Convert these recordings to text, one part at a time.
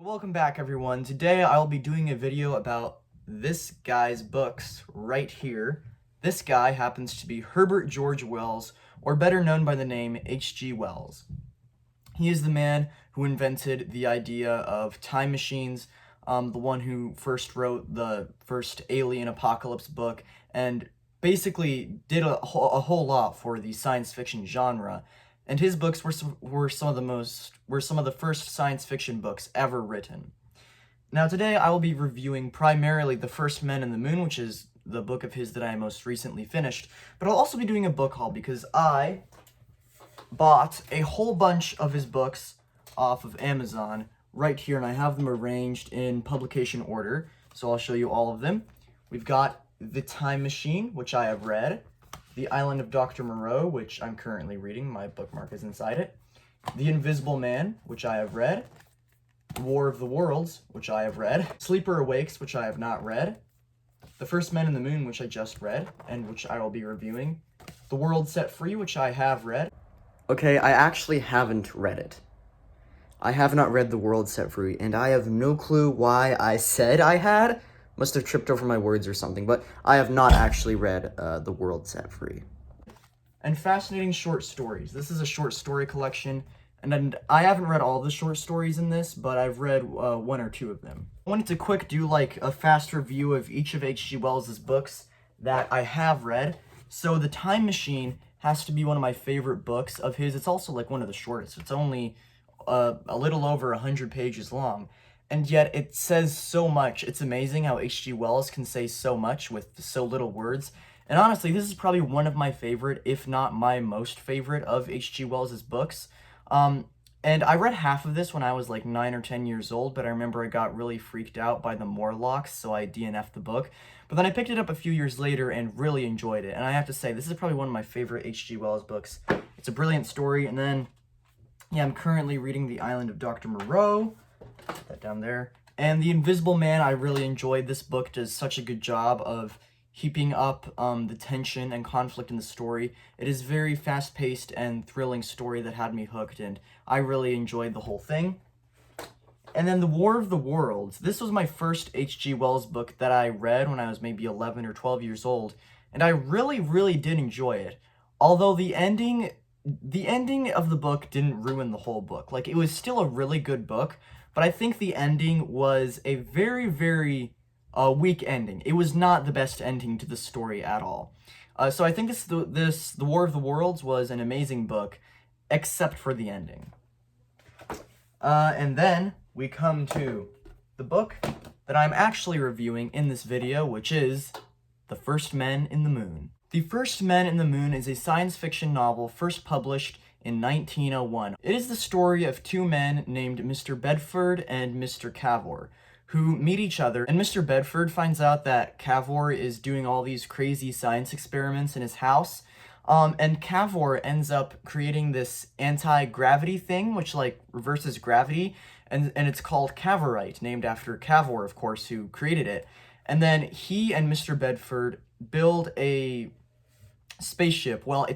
Welcome back, everyone. Today I'll be doing a video about this guy's books right here. This guy happens to be Herbert George Wells, or better known by the name H.G. Wells. He is the man who invented the idea of time machines, the one who first wrote the first Alien Apocalypse book, and basically did a whole lot for the science fiction genre. And his books were some of the first science fiction books ever written. Now today I will be reviewing primarily The First Men in the Moon, which is the book of his that I most recently finished, but I'll also be doing a book haul because I bought a whole bunch of his books off of Amazon right here, and I have them arranged in publication order, so I'll show you all of them. We've got The Time Machine, which I have read, The Island of Dr. Moreau, which I'm currently reading, my bookmark is inside it, The Invisible Man, which I have read, War of the Worlds, which I have read, Sleeper Awakes, which I have not read, The First Men in the Moon, which I just read, and which I will be reviewing, The World Set Free, which I have read. Okay, I actually haven't read it. I have not read The World Set Free, and I have no clue why I said I had. Must have tripped over my words or something, but I have not actually read The World Set Free. And Fascinating Short Stories. This is a short story collection, and I haven't read all the short stories in this, but I've read one or two of them. I wanted to do like a fast review of each of H.G. Wells' books that I have read. So The Time Machine has to be one of my favorite books of his. It's also like one of the shortest. It's only a little over 100 pages long. And yet it says so much. It's amazing how H.G. Wells can say so much with so little words. And honestly, this is probably one of my favorite, if not my most favorite, of H.G. Wells' books. And I read half of this when I was like 9 or 10 years old, but I remember I got really freaked out by the Morlocks, so I DNF'd the book. But then I picked it up a few years later and really enjoyed it. And I have to say, this is probably one of my favorite H.G. Wells books. It's a brilliant story. And then, yeah, I'm currently reading The Island of Dr. Moreau. Put that down there. And The Invisible Man, I really enjoyed. This book does such a good job of keeping up the tension and conflict in the story. It is very fast-paced and thrilling story that had me hooked, and I really enjoyed the whole thing. And then The War of the Worlds. This was my first H.G. Wells book that I read when I was maybe 11 or 12 years old, and I really, really did enjoy it. Although the ending of the book didn't ruin the whole book. Like, it was still a really good book, but I think the ending was a very, very weak ending. It was not the best ending to the story at all. So I think The War of the Worlds was an amazing book, except for the ending. And then we come to the book that I'm actually reviewing in this video, which is The First Men in the Moon. The First Men in the Moon is a science fiction novel first published in 1901. It is the story of two men named Mr. Bedford and Mr. Cavor, who meet each other, and Mr. Bedford finds out that Cavor is doing all these crazy science experiments in his house, and Cavor ends up creating this anti-gravity thing, which, like, reverses gravity, and it's called Cavorite, named after Cavor, of course, who created it. And then he and Mr. Bedford build a spaceship. Well,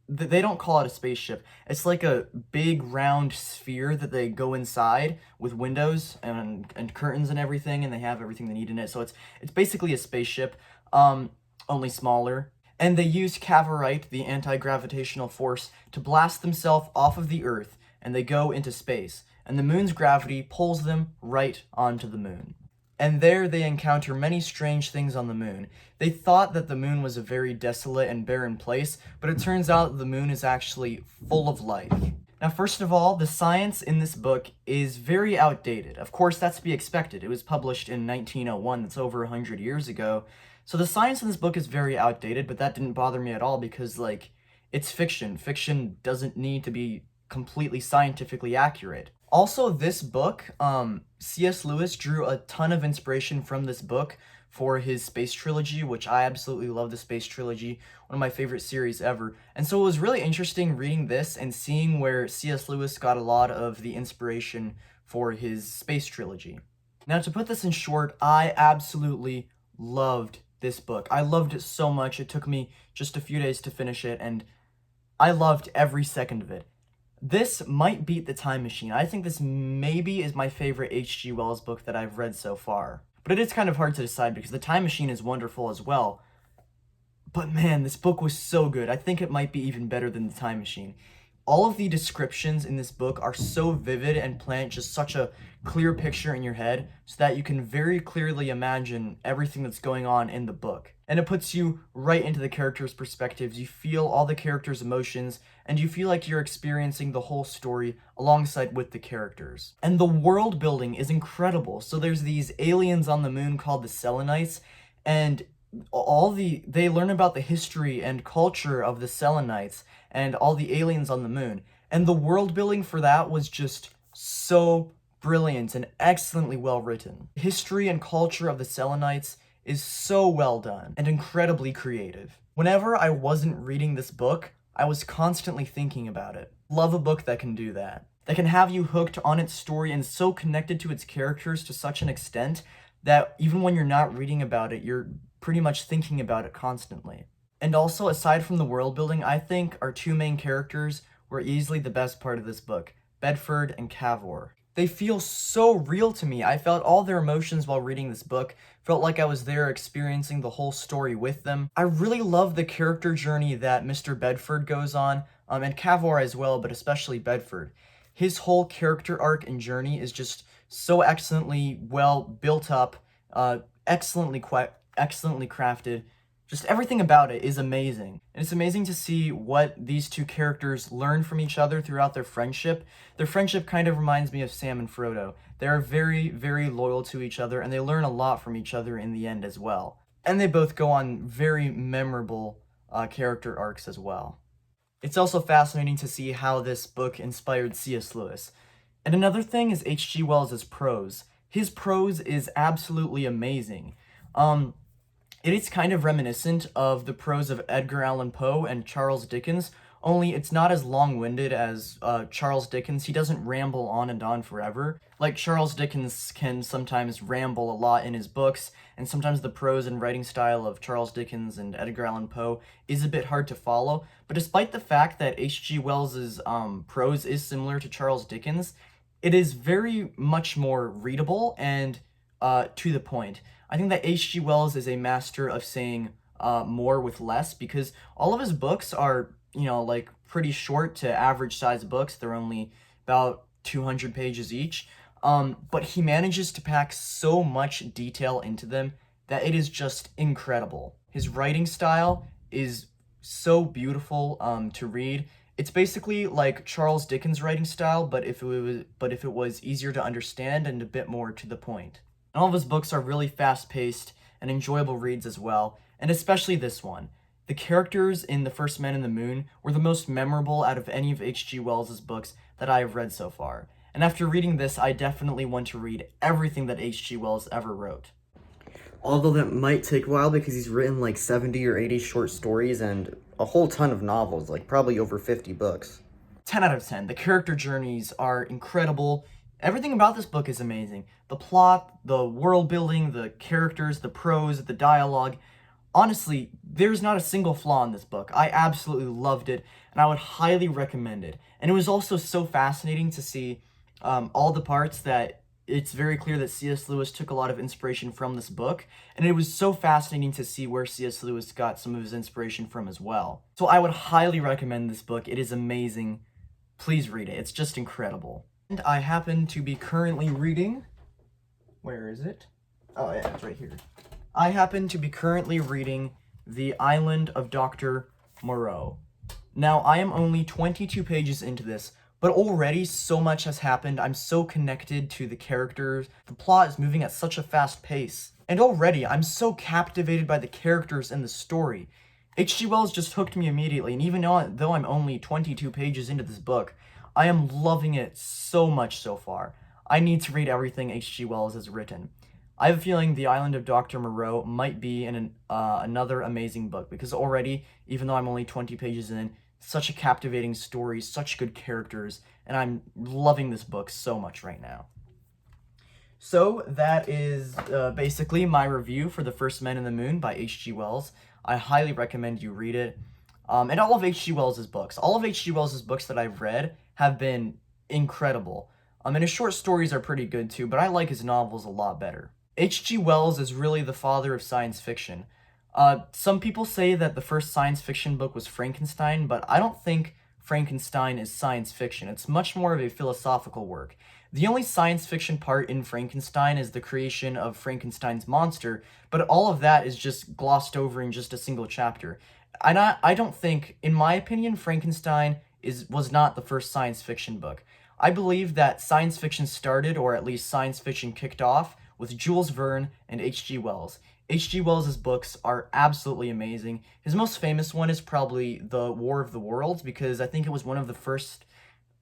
they don't call it a spaceship. It's like a big round sphere that they go inside with windows and curtains and everything, and they have everything they need in it. So it's basically a spaceship, only smaller. And they use Cavorite, the anti-gravitational force, to blast themselves off of the Earth, and they go into space. And the moon's gravity pulls them right onto the moon. And there they encounter many strange things on the moon. They thought that the moon was a very desolate and barren place, but it turns out that the moon is actually full of life. Now, first of all, the science in this book is very outdated. Of course, that's to be expected. It was published in 1901, that's over 100 years ago. So the science in this book is very outdated, but that didn't bother me at all because, like, it's fiction. Fiction doesn't need to be completely scientifically accurate. Also, this book, C.S. Lewis drew a ton of inspiration from this book for his space trilogy, which I absolutely love the space trilogy, one of my favorite series ever. And so it was really interesting reading this and seeing where C.S. Lewis got a lot of the inspiration for his space trilogy. Now, to put this in short, I absolutely loved this book. I loved it so much. It took me just a few days to finish it, and I loved every second of it. this might beat The Time Machine. I think this maybe is my favorite H.G. Wells book that I've read so far. But it is kind of hard to decide because The Time Machine is wonderful as well. But man, this book was so good. I think it might be even better than The Time Machine. All of the descriptions in this book are so vivid and plant just such a clear picture in your head so that you can very clearly imagine everything that's going on in the book. And it puts you right into the characters' perspectives. You feel all the characters' emotions, and you feel like you're experiencing the whole story alongside with the characters. And the world building is incredible. So there's these aliens on the moon called the Selenites, and they learn about the history and culture of the Selenites and all the aliens on the moon. And the world building for that was just so brilliant and excellently well written. The history and culture of the Selenites is so well done and incredibly creative. Whenever I wasn't reading this book, I was constantly thinking about it. Love a book that can do that. That can have you hooked on its story and so connected to its characters to such an extent that even when you're not reading about it, you're pretty much thinking about it constantly. And also, aside from the world building, I think our two main characters were easily the best part of this book, Bedford and Cavor. They feel so real to me. I felt all their emotions while reading this book, felt like I was there experiencing the whole story with them. I really love the character journey that Mr. Bedford goes on, and Cavor as well, but especially Bedford. His whole character arc and journey is just so excellently well built up, excellently crafted. Just everything about it is amazing. And it's amazing to see what these two characters learn from each other throughout their friendship. Their friendship kind of reminds me of Sam and Frodo. They are very, very loyal to each other, and they learn a lot from each other in the end as well. And they both go on very memorable character arcs as well. It's also fascinating to see how this book inspired C.S. Lewis. And another thing is H.G. Wells' prose. His prose is absolutely amazing. It is kind of reminiscent of the prose of Edgar Allan Poe and Charles Dickens, only it's not as long-winded as Charles Dickens. He doesn't ramble on and on forever. Like Charles Dickens can sometimes ramble a lot in his books, and sometimes the prose and writing style of Charles Dickens and Edgar Allan Poe is a bit hard to follow. But despite the fact that H.G. Wells's prose is similar to Charles Dickens, it is very much more readable and to the point. I think that H.G. Wells is a master of saying more with less, because all of his books are, like pretty short to average size books. They're only about 200 pages each. But he manages to pack so much detail into them that it is just incredible. His writing style is so beautiful to read. It's basically like Charles Dickens' writing style, but if it was easier to understand and a bit more to the point. And all of his books are really fast-paced and enjoyable reads as well, and especially this one. The characters in The First Man in the Moon were the most memorable out of any of H.G. Wells' books that I have read so far. And after reading this, I definitely want to read everything that H.G. Wells ever wrote. Although that might take a while because he's written like 70 or 80 short stories and a whole ton of novels, like probably over 50 books. 10 out of 10. The character journeys are incredible. Everything about this book is amazing. The plot, the world building, the characters, the prose, the dialogue. Honestly, there's not a single flaw in this book. I absolutely loved it, and I would highly recommend it. And it was also so fascinating to see all the parts that it's very clear that C.S. Lewis took a lot of inspiration from this book, and it was so fascinating to see where C.S. Lewis got some of his inspiration from as well. So I would highly recommend this book. It is amazing. Please read it. It's just incredible. And I happen to be currently reading... Where is it? Oh yeah, it's right here. I happen to be currently reading The Island of Dr. Moreau. Now, I am only 22 pages into this, but already so much has happened. I'm so connected to the characters. The plot is moving at such a fast pace. And already, I'm so captivated by the characters and the story. H.G. Wells just hooked me immediately, and even though I'm only 22 pages into this book, I am loving it so much so far. I need to read everything H.G. Wells has written. I have a feeling The Island of Dr. Moreau might be another amazing book, because already, even though I'm only 20 pages in, such a captivating story, such good characters, and I'm loving this book so much right now. So that is basically my review for The First Man in the Moon by H.G. Wells. I highly recommend you read it. and all of H.G. Wells' books. All of H.G. Wells' books that I've read have been incredible. And his short stories are pretty good too, but I like his novels a lot better. H.G. Wells is really the father of science fiction. Some people say that the first science fiction book was Frankenstein, but I don't think Frankenstein is science fiction. It's much more of a philosophical work. The only science fiction part in Frankenstein is the creation of Frankenstein's monster, but all of that is just glossed over in just a single chapter. And I don't think, in my opinion, Frankenstein was not the first science fiction book. I believe that science fiction started, or at least science fiction kicked off, with Jules Verne and H.G. Wells. H.G. Wells' books are absolutely amazing. His most famous one is probably The War of the Worlds, because I think it was one of the first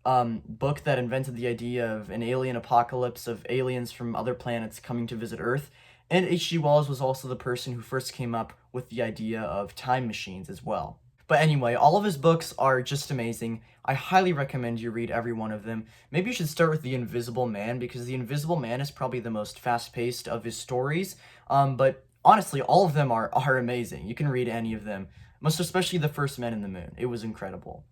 book that invented the idea of an alien apocalypse, of aliens from other planets coming to visit Earth. And H.G. Wells was also the person who first came up with the idea of time machines as well. But anyway, all of his books are just amazing. I highly recommend you read every one of them. Maybe you should start with The Invisible Man, because The Invisible Man is probably the most fast-paced of his stories. But honestly, all of them are amazing. You can read any of them, most especially The First Men in the Moon. It was incredible.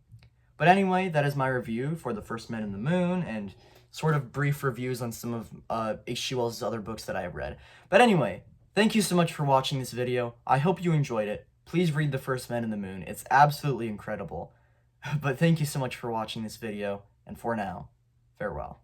But anyway, that is my review for The First Men in the Moon, and sort of brief reviews on some of H.G. Wells' other books that I've read. But anyway, thank you so much for watching this video. I hope you enjoyed it. Please read The First Men in the Moon. It's absolutely incredible. But thank you so much for watching this video, and for now, farewell.